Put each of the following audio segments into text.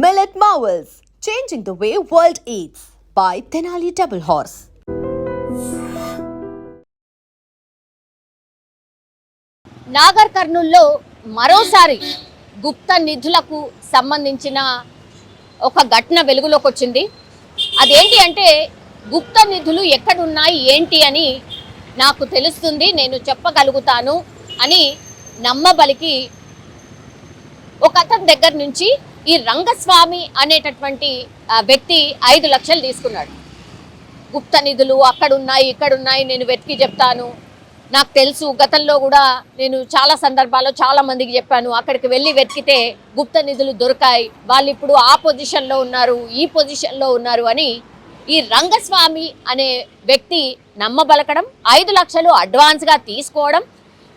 Millet Marvels, changing the way world eats by Tenali Double Horse. Nagar కర్నూల్లో మరోసారి గుప్త నిధులకు సంబంధించిన ఒక ఘటన వెలుగులోకి వచ్చింది. అదేంటి అంటే గుప్త నిధులు ఎక్కడున్నాయి ఏంటి అని నాకు తెలుస్తుంది, నేను చెప్పగలుగుతాను అని నమ్మబలికి ఒక అతని దగ్గర నుంచి ఈ రంగస్వామి అనేటటువంటి వ్యక్తి 5 లక్షలు తీసుకున్నాడు. గుప్త నిధులు అక్కడున్నాయి ఇక్కడున్నాయి, నేను వెతికి చెప్తాను, నాకు తెలుసు, గతంలో కూడా నేను చాలా సందర్భాల్లో చాలా మందికి చెప్పాను, అక్కడికి వెళ్ళి వెతికితే గుప్త నిధులు దొరికాయి, వాళ్ళు ఇప్పుడు ఆ పొజిషన్లో ఉన్నారు, ఈ పొజిషన్లో ఉన్నారు అని ఈ రంగస్వామి అనే వ్యక్తి నమ్మబలకడం, 5 లక్షలు అడ్వాన్స్గా తీసుకోవడం,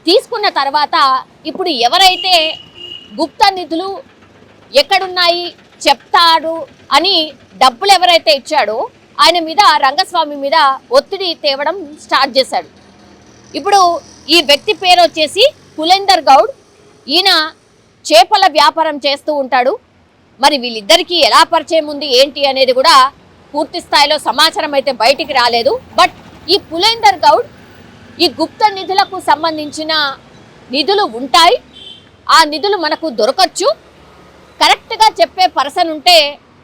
తీసుకున్న తర్వాత ఇప్పుడు ఎవరైతే గుప్త నిధులు ఎక్కడున్నాయి చెప్తాడు అని డబ్బులు ఎవరైతే ఇచ్చాడో ఆయన మీద, రంగస్వామి మీద ఒత్తిడి తేవడం స్టార్ట్ చేశాడు. ఇప్పుడు ఈ వ్యక్తి పేరు వచ్చేసి పులేందర్ గౌడ్. ఈయన చేపల వ్యాపారం చేస్తూ ఉంటాడు. మరి వీళ్ళిద్దరికీ ఎలా పరిచయం ఉంది ఏంటి అనేది కూడా పూర్తి స్థాయిలో సమాచారం అయితే బయటికి రాలేదు. బట్ ఈ పులేందర్ గౌడ్ ఈ గుప్త నిధులకు సంబంధించిన నిధులు ఉంటాయి, ఆ నిధులు మనకు దొరకచ్చు, కరెక్ట్గా చెప్పే పర్సన్ ఉంటే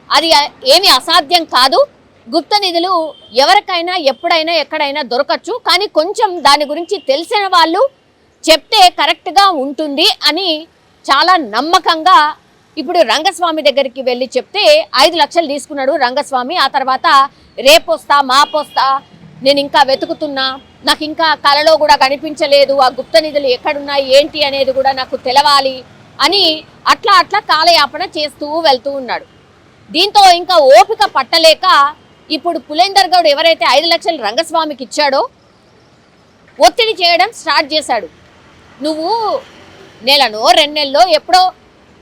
అది ఏమీ అసాధ్యం కాదు, గుప్త నిధులు ఎవరికైనా ఎప్పుడైనా ఎక్కడైనా దొరకచ్చు, కానీ కొంచెం దాని గురించి తెలిసిన వాళ్ళు చెప్తే కరెక్ట్గా ఉంటుంది అని చాలా నమ్మకంగా ఇప్పుడు రంగస్వామి దగ్గరికి వెళ్ళి చెప్తే 5 లక్షలు తీసుకున్నాడు రంగస్వామి. ఆ తర్వాత రేపొస్తా మాపొస్తా, నేను ఇంకా వెతుకుతున్నా, నాకు ఇంకా కలలో కూడా కనిపించలేదు, ఆ గుప్త నిధులు ఎక్కడున్నాయి ఏంటి అనేది కూడా నాకు తెలవాలి అని అట్లా కాలయాపన చేస్తూ వెళ్తూ ఉన్నాడు. దీంతో ఇంకా ఓపిక పట్టలేక ఇప్పుడు పులేందర్ గౌడ్ ఎవరైతే 5 లక్షలు రంగస్వామికి ఇచ్చాడో ఒత్తిడి చేయడం స్టార్ట్ చేశాడు. నువ్వు నెలనో 2 నెలల్లో ఎప్పుడో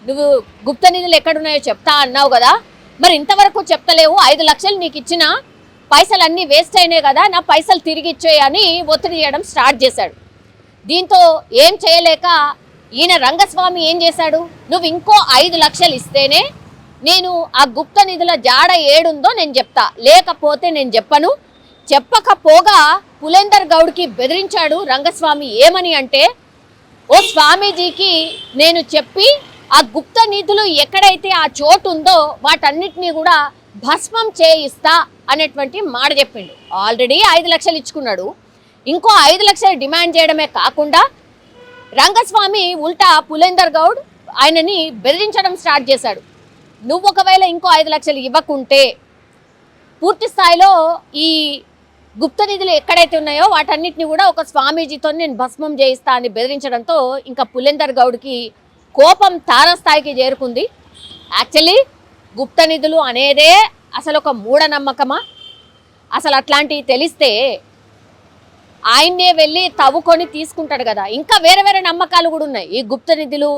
నువ్వు గుప్త నిధులు ఎక్కడున్నాయో చెప్తా అన్నావు కదా, మరి ఇంతవరకు చెప్తలేవు, 5 లక్షలు నీకు ఇచ్చిన పైసలన్నీ వేస్ట్ అయినాయి కదా, నా పైసలు తిరిగి ఇచ్చేయని ఒత్తిడి చేయడం స్టార్ట్ చేశాడు. దీంతో ఏం చేయలేక ఈయన రంగస్వామి ఏం చేశాడు, నువ్వు ఇంకో 5 లక్షలు ఇస్తేనే నేను ఆ గుప్త నిధుల జాడ ఏడుందో నేను చెప్తా, లేకపోతే నేను చెప్పను. చెప్పకపోగా పులేందర్ గౌడ్కి బెదిరించాడు రంగస్వామి. ఏమని అంటే, ఓ స్వామీజీకి నేను చెప్పి ఆ గుప్త నిధులు ఎక్కడైతే ఆ చోటు ఉందో వాటన్నిటినీ కూడా భస్మం చేయిస్తా అనేటువంటి మాట చెప్పిండు. ఆల్రెడీ 5 లక్షలు ఇచ్చుకున్నాడు, ఇంకో 5 లక్షలు డిమాండ్ చేయడమే కాకుండా రంగస్వామి ఉల్టా పులేందర్ గౌడ్ ఆయనని బెదిరించడం స్టార్ట్ చేశాడు. నువ్వు ఒకవేళ ఇంకో 5 లక్షలు ఇవ్వకుంటే పూర్తి స్థాయిలో ఈ గుప్త నిధులు ఎక్కడైతే ఉన్నాయో వాటన్నిటిని కూడా ఒక స్వామీజీతో నేను భస్మం చేయిస్తా అని బెదిరించడంతో ఇంకా పులేందర్ గౌడ్కి కోపం తారస్థాయికి చేరుకుంది. యాక్చువల్లీ గుప్త నిధులు అనేదే అసలు ఒక మూఢనమ్మకమా? అసలు అట్లాంటివి తెలిస్తే ఆయన్నే వెళ్ళి తవ్వుకొని తీసుకుంటాడు కదా. ఇంకా వేరే నమ్మకాలు కూడా ఉన్నాయి. ఈ గుప్త నిధులు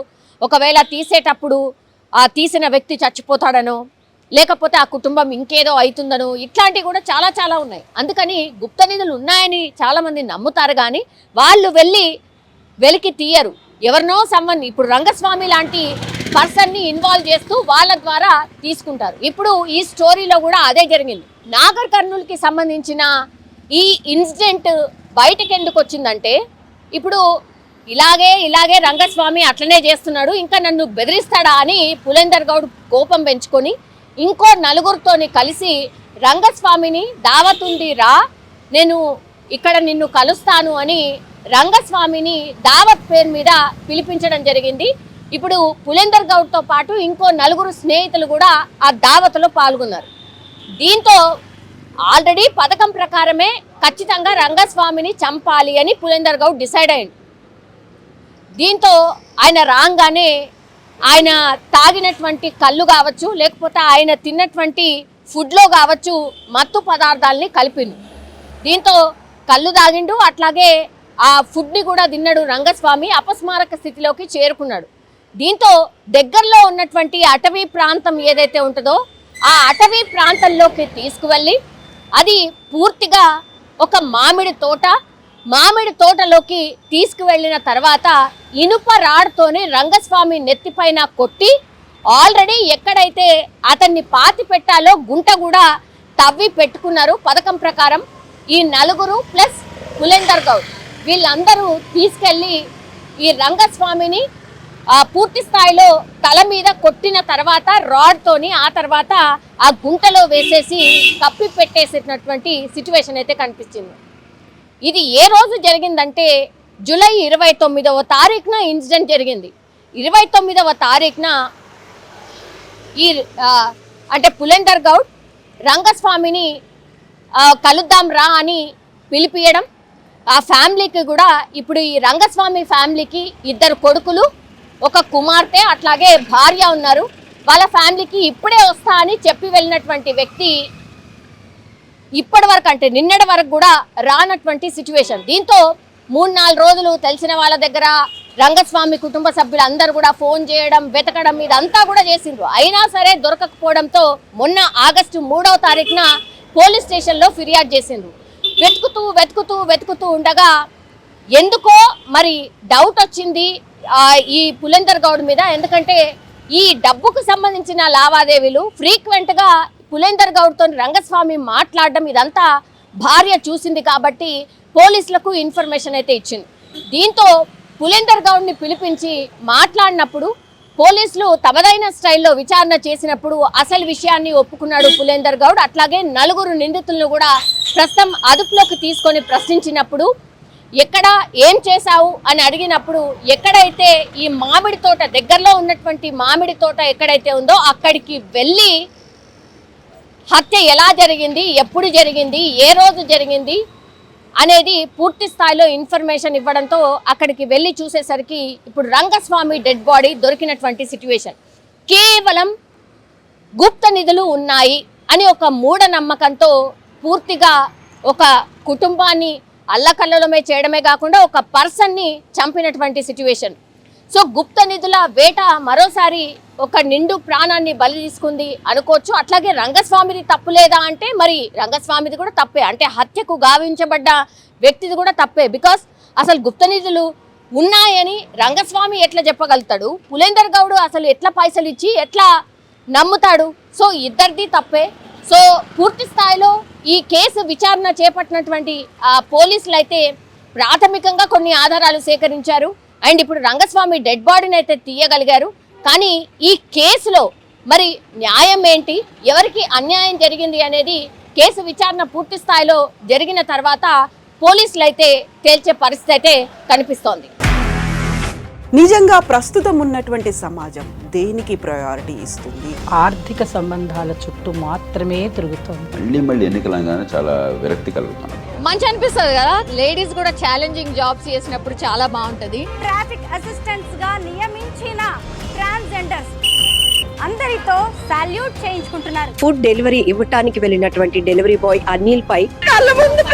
ఒకవేళ తీసేటప్పుడు ఆ తీసిన వ్యక్తి చచ్చిపోతాడనో, లేకపోతే ఆ కుటుంబం ఇంకేదో అవుతుందనో, ఇట్లాంటివి కూడా చాలా ఉన్నాయి. అందుకని గుప్త నిధులు ఉన్నాయని చాలామంది నమ్ముతారు, కానీ వాళ్ళు వెళ్ళి వెలికి తీయరు. ఎవరినో ఇప్పుడు రంగస్వామి లాంటి పర్సన్ని ఇన్వాల్వ్ చేస్తూ వాళ్ళ ద్వారా తీసుకుంటారు. ఇప్పుడు ఈ స్టోరీలో కూడా అదే జరిగింది. నాగర్ కర్నూల్కి సంబంధించిన ఈ ఇన్సిడెంట్ బయటకు ఎందుకు వచ్చిందంటే, ఇప్పుడు ఇలాగే రంగస్వామి అట్లనే చేస్తున్నాడు, ఇంకా నన్ను బెదిరిస్తాడా అని పులేందర్ గౌడ్ కోపం పెంచుకొని ఇంకో 4గురితోని కలిసి రంగస్వామిని దావతుంది రా, నేను ఇక్కడ నిన్ను కలుస్తాను అని రంగస్వామిని దావత్ పేరు మీద పిలిపించడం జరిగింది. ఇప్పుడు పులేందర్ గౌడ్తో పాటు ఇంకో 4 స్నేహితులు కూడా ఆ దావత్లో పాల్గొన్నారు. దీంతో ఆల్రెడీ పథకం ప్రకారమే ఖచ్చితంగా రంగస్వామిని చంపాలి అని పులేందర్ గౌడ్ డిసైడ్ అయ్యింది. దీంతో ఆయన రాగానే ఆయన తాగినటువంటి కళ్ళు కావచ్చు, లేకపోతే ఆయన తిన్నటువంటి ఫుడ్లో కావచ్చు, మత్తు పదార్థాలని కలిపిండు. దీంతో కళ్ళు తాగిండు, అట్లాగే ఆ ఫుడ్ని కూడా తిన్నాడు రంగస్వామి. అపస్మారక స్థితిలోకి చేరుకున్నాడు. దీంతో దగ్గరలో ఉన్నటువంటి అటవీ ప్రాంతం ఏదైతే ఉంటుందో ఆ అటవీ ప్రాంతంలోకి తీసుకువెళ్ళి అది పూర్తిగా ఒక మామిడి తోటలోకి తీసుకువెళ్ళిన తర్వాత ఇనుప రాడ్తోనే రంగస్వామి నెత్తిపైన కొట్టి ఆల్రెడీ ఎక్కడైతే అతన్ని పాతి పెట్టాలో గుంట కూడా తవ్వి పెట్టుకున్నారు పథకం ప్రకారం. ఈ నలుగురు ప్లస్ పులేందర్ గౌడ్ వీళ్ళందరూ తీసుకెళ్లి ఈ రంగస్వామిని పూర్తి స్థాయిలో తల మీద కొట్టిన తర్వాత రాడ్తోని ఆ తర్వాత ఆ గుంటలో వేసేసి కప్పి పెట్టేసినటువంటి సిచ్యువేషన్ అయితే కనిపించింది. ఇది ఏ రోజు జరిగిందంటే జూలై 29వ తారీఖున ఇన్సిడెంట్ జరిగింది. 29వ తారీఖున ఈ అంటే పులేందర్ గౌడ్ రంగస్వామిని కలుద్దాం రా అని పిలిపియడం, ఆ ఫ్యామిలీకి కూడా ఇప్పుడు ఈ రంగస్వామి ఫ్యామిలీకి 2 కొడుకులు, 1 కుమార్తె అట్లాగే భార్య ఉన్నారు. వాళ్ళ ఫ్యామిలీకి ఇప్పుడే వస్తా అని చెప్పి వెళ్ళినటువంటి వ్యక్తి ఇప్పటి వరకు అంటే నిన్నటి వరకు కూడా రానటువంటి సిచ్యువేషన్. దీంతో 3-4 రోజులు తెలిసిన వాళ్ళ దగ్గర రంగస్వామి కుటుంబ సభ్యులందరూ కూడా ఫోన్ చేయడం, వెతకడం ఇదంతా కూడా చేసిండ్రు. అయినా సరే దొరకకపోవడంతో మొన్న ఆగస్టు 3వ తారీఖున పోలీస్ స్టేషన్లో ఫిర్యాదు చేసిండ్రు. వెతుకుతూ ఉండగా ఎందుకో మరి డౌట్ వచ్చింది ఈ పులేందర్ గౌడ్ మీద. ఎందుకంటే ఈ డబ్బుకు సంబంధించిన లావాదేవీలు ఫ్రీక్వెంట్గా పులేందర్ గౌడ్తో రంగస్వామి మాట్లాడడం ఇదంతా భార్య చూసింది కాబట్టి పోలీసులకు ఇన్ఫర్మేషన్ అయితే ఇచ్చింది. దీంతో పులేందర్ గౌడ్ని పిలిపించి మాట్లాడినప్పుడు పోలీసులు తమదైన స్టైల్లో విచారణ చేసినప్పుడు అసలు విషయాన్ని ఒప్పుకున్నాడు పులేందర్ గౌడ్. అట్లాగే 4 నిందితులను కూడా ప్రస్తుతం అదుపులోకి తీసుకొని ప్రశ్నించినప్పుడు ఎక్కడ ఏం చేశావు అని అడిగినప్పుడు ఎక్కడైతే ఈ మామిడి తోట దగ్గరలో ఉన్నటువంటి మామిడి తోట ఎక్కడైతే ఉందో అక్కడికి వెళ్ళి హత్య ఎలా జరిగింది, ఎప్పుడు జరిగింది, ఏ రోజు జరిగింది అనేది పూర్తి స్థాయిలో ఇన్ఫర్మేషన్ ఇవ్వడంతో అక్కడికి వెళ్ళి చూసేసరికి ఇప్పుడు రంగస్వామి డెడ్ బాడీ దొరికినటువంటి సిచ్యువేషన్. కేవలం గుప్త నిధులు ఉన్నాయి అని ఒక మూఢనమ్మకంతో పూర్తిగా ఒక కుటుంబాన్ని అల్లకల్లోలమే చేయడమే కాకుండా ఒక పర్సన్ని చంపినటువంటి సిచ్యువేషన్. సో గుప్త నిధుల వేట మరోసారి ఒక నిండు ప్రాణాన్ని బలి తీసుకుంది అనుకోవచ్చు. అట్లాగే రంగస్వామిది తప్పు లేదా అంటే మరి రంగస్వామిది కూడా తప్పే, అంటే హత్యకు గావించబడ్డ వ్యక్తిది కూడా తప్పే. బికాస్ అసలు గుప్త నిధులు ఉన్నాయని రంగస్వామి ఎట్లా చెప్పగలుగుతాడు, పులేందర్ గౌడ్ అసలు ఎట్లా పైసలు ఇచ్చి ఎట్లా నమ్ముతాడు? సో ఇద్దరిది తప్పే. సో పూర్తి స్థాయిలో ఈ కేసు విచారణ చేపట్టినటువంటి పోలీసులు అయితే ప్రాథమికంగా కొన్ని ఆధారాలు సేకరించారు అండ్ ఇప్పుడు రంగస్వామి డెడ్ బాడీని అయితే తీయగలిగారు. కానీ ఈ కేసులో మరి న్యాయం ఏంటి, ఎవరికి అన్యాయం జరిగింది అనేది కేసు విచారణ పూర్తి స్థాయిలో జరిగిన తర్వాత పోలీసులు అయితే తేల్చే పరిస్థితి అయితే కనిపిస్తోంది. నిజంగా ప్రస్తుతం ఉన్నటువంటి సమాజం దేనికి ప్రయారిటీ ఇస్తుంది? ఆర్థిక సంబంధాల చుట్టూ మాత్రమే తిరుగుతుంది. మళ్ళీ ఎన్నికలంగానే చాలా విరక్తి కలుగుతాను. మంచి అనిపిస్తుంది కదా, లేడీస్ కూడా ఛాలెంజింగ్ జాబ్స్ చేసినప్పుడు చాలా బాగుంటది. ట్రాఫిక్ అసిస్టెంట్స్ గా నియమించిన ట్రాన్స్జెండర్స్ అందరితో సాల్యూట్ చేయించుకుంటున్నారు. ఫుడ్ డెలివరీ ఇవ్వటానికి వెళ్ళినటువంటి డెలివరీ బాయ్ అనిల్ పై కళ్ళ ముందు